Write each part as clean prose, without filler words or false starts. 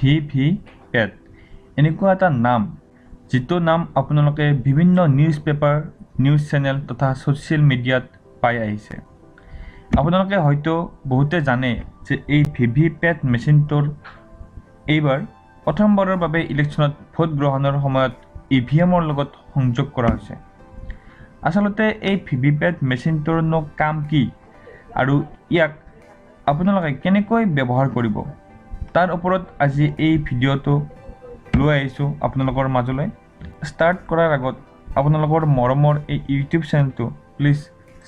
VVPAT এনেকুৱা এটা নাম যিটো নাম আপোনালোকে বিভিন্ন নিউজ পেপাৰ নিউজ চেনেল তথা সোশ্যাল মিডিয়াত পাই আহিছে আপোনালোকে হয়তো বহুতে জানে যে এই VVPAT মেচিনটোৰ এইবাৰ প্ৰথমবাৰৰ বাবে ইলেকশ্যনত ভোট গ্ৰহণৰ সময়ত ইভিএমৰ লগত সংযোগ কৰা হৈছে আসলতে এই VVPAT মেচিনটোৰ কাম কি আৰু ইয়াক আপোনালোকে কেনেকৈ ব্যৱহাৰ কৰিব তাৰ ওপৰত আজি এই ভিডিঅ'টো লৈ আহিছোঁ আপোনালোকৰ মাজলৈ ষ্টাৰ্ট কৰাৰ আগত আপোনালোকৰ মৰমৰ এই ইউটিউব চেনেলটো প্লিজ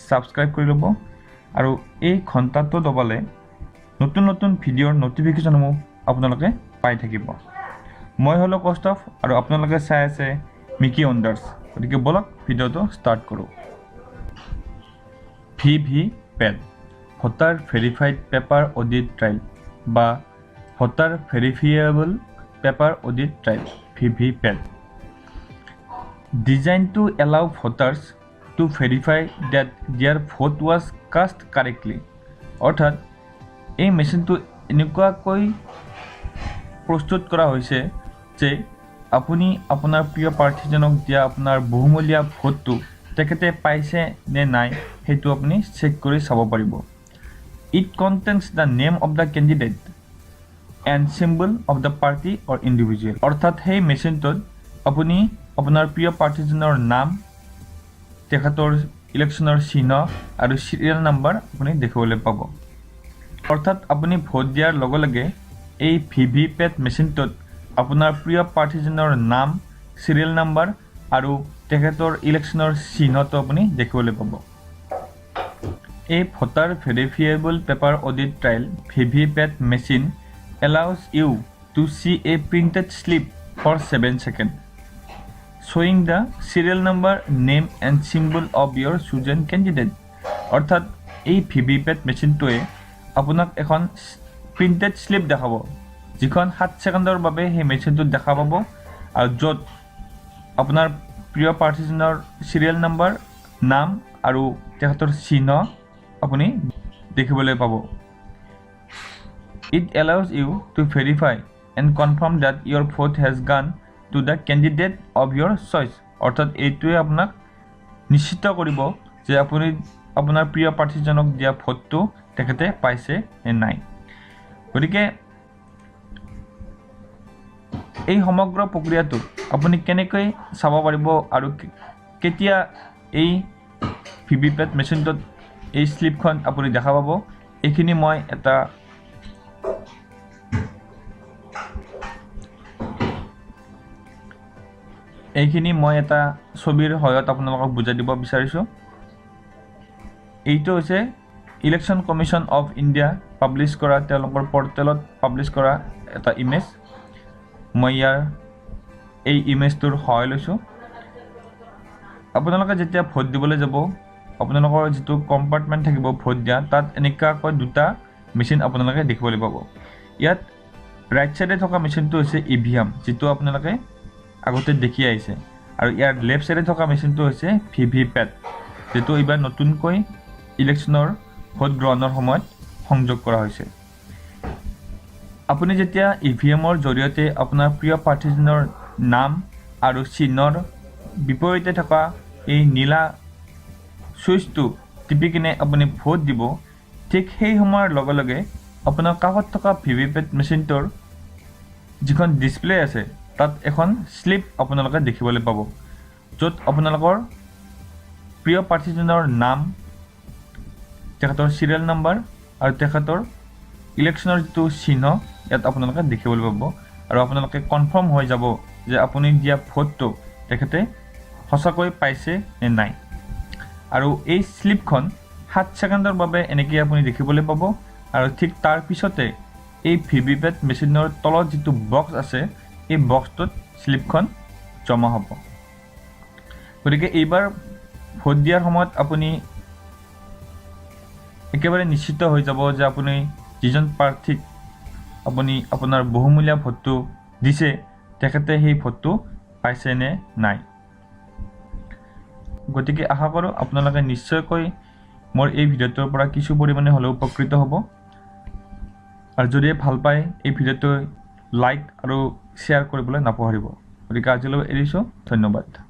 সাবস্ক্ৰাইব কৰি ল'ব আৰু এই ঘণ্টাটো দবালে নতুন নতুন ভিডিঅ'ৰ নটিফিকেশ্যনসমূহ আপোনালোকে পাই থাকিব মই হলো কষ্টফ আৰু আপোনালোকে চাই আছে মিকি ওণ্ডাৰ্ছ গতিকে বলক ভিডিঅ'টো ষ্টাৰ্ট কৰোঁ VVPAT voter verified paper audit trail বা voter verifiable paper audit trail VVPAT designed to allow voters to verify that their vote was cast correctly অৰ্থাৎ এই মেচিনটো এনেকুৱাকৈ প্ৰস্তুত কৰা হৈছে যে আপুনি আপোনাৰ প্ৰিয় প্ৰাৰ্থীজনক দিয়া আপোনাৰ বহুমূলীয়া ভোটটো তেখেতে পাইছে নে নাই সেইটো আপুনি চেক কৰি চাব পাৰিব It contains the name of the candidate and symbol of the party or individual অৰ্থাৎ সেই মেচিনটোত আপুনি আপোনাৰ প্ৰিয় প্ৰাৰ্থীজনৰ নাম তেখেতৰ ইলেকশ্যনৰ চিহ্ন আৰু সিৰিয়েল নাম্বাৰ আপুনি দেখিবলৈ পাব অৰ্থাৎ আপুনি ভোট দিয়াৰ লগে লগে এই VVPAT মেচিনটোত আপোনাৰ প্ৰিয় প্ৰাৰ্থীজনৰ নাম সিৰিয়েল নাম্বাৰ আৰু তেখেতৰ ইলেকশ্যনৰ চিহ্নটো আপুনি দেখিবলৈ পাব A voter verifiable paper audit trail VVPAT machine allows you to see a printed slip for 7 seconds, showing the serial number, name and symbol of your chosen candidate. অৰ্থাৎ এই VVPAT মেচিনটোৱে আপোনাক এখন প্ৰিণ্টেড স্লিপ দেখাব যিখন 7 ছেকেণ্ডৰ বাবে সেই মেচিনটোত দেখা পাব আৰু য'ত আপোনাৰ প্ৰিয় প্ৰাৰ্থীজনৰ সিৰিয়েল নাম্বাৰ নাম আৰু তেখেতৰ চিহ্ন আপুনি দেখিবলৈ পাব It allows you to verify and confirm that your vote has gone to the candidate of your choice অৰ্থাৎ এইটোৱে আপোনাক নিশ্চিত কৰিব যে আপুনি আপোনাৰ প্ৰিয় প্ৰাৰ্থীজনক দিয়া ভোটটো তেখেতে পাইছে নে নাই গতিকে এই সমগ্ৰ প্ৰক্ৰিয়াটো আপুনি কেনেকৈ চাব পাৰিব আৰু কেতিয়া এই VVPAT মেচিনটোত এই স্লিপখন আপুনি দেখা পাব এইখিনি মই এটা ছবিৰ সহায়ত আপোনালোকক বুজাই দিব বিচাৰিছোঁ এইটো হৈছে election commission of India publish কৰা তেওঁলোকৰ পৰ্টেলত পাব্লিছ কৰা এটা ইমেজ মই ইয়াৰ এই ইমেজটোৰ সহায় লৈছোঁ আপোনালোকে যেতিয়া ভোট দিবলৈ যাব আপোনালোকৰ যিটো কম্পাৰ্টমেণ্ট থাকিব ভোট দিয়া তাত এনেকুৱাকৈ দুটা মেচিন আপোনালোকে দেখিবলৈ পাব ইয়াত ৰাইট সাইডে থকা মেচিনটো হৈছে ইভিএম যিটো আপোনালোকে আগতে দেখি আহিছে আৰু ইয়াৰ লেফট সাইডে থকা মেচিনটো হৈছে VVPAT যেটো এইবাৰ নতুনকৈ ইলেকশ্যনৰ ভোট গ্ৰহণৰ সময়ত সংযোগ কৰা হৈছে আপুনি যেতিয়া ইভিএমৰ জৰিয়তে আপোনাৰ প্ৰিয় প্ৰাৰ্থীজনৰ নাম আৰু চিহ্নৰ বিপৰীতে থকা এই নীলা সুইচটো টিপি কিনে আপুনি ভোট দিব ঠিক সেই সময়ৰ লগে লগে আপোনাৰ কাষত থকা VVPAT মেচিনটোৰ যিখন ডিসপ্লে আছে তাত এখন স্লিপ আপোনালোকে দেখিবলৈ পাব য'ত আপোনালোকৰ প্ৰিয় প্ৰাৰ্থীজনৰ নাম তেখেতৰ সিৰিয়েল নাম্বাৰ আৰু তেখেতৰ ইলেকশ্যনৰ যিটো চিহ্ন ইয়াত আপোনালোকে দেখিবলৈ পাব আৰু আপোনালোকে কনফাৰ্ম হৈ যাব যে আপুনি দিয়া ভোটটো তেখেতে সঁচাকৈ পাইছে নে নাই আৰু এই স্লিপখন 7 ছেকেণ্ডৰ বাবে এনেকৈ আপুনি দেখিবলৈ পাব আৰু ঠিক তাৰ পিছতে এই VVPAT মেচিনৰ তলত যিটো বক্স আছে এই বক্সটোত স্লিপখন জমা হ'ব গতিকে এইবাৰ ভোট দিয়াৰ সময়ত আপুনি একেবাৰে নিশ্চিত হৈ যাব যে আপুনি যিজন প্ৰাৰ্থীক আপুনি আপোনাৰ বহুমূলীয়া ভোটটো দিছে তেখেতে সেই ভোটটো পাইছে নে নাই গতিকে আশা কৰোঁ আপোনালোকে নিশ্চয়কৈ মোৰ এই ভিডিঅ'টোৰ পৰা কিছু পৰিমাণে হ'লেও উপকৃত হ'ব আৰু যদি ভাল পায় এই ভিডিঅ'টো লাইক আৰু শ্বেয়াৰ কৰিবলৈ নাপাহৰিব। গতিকে আজিলৈ এৰিছোঁ, ধন্যবাদ।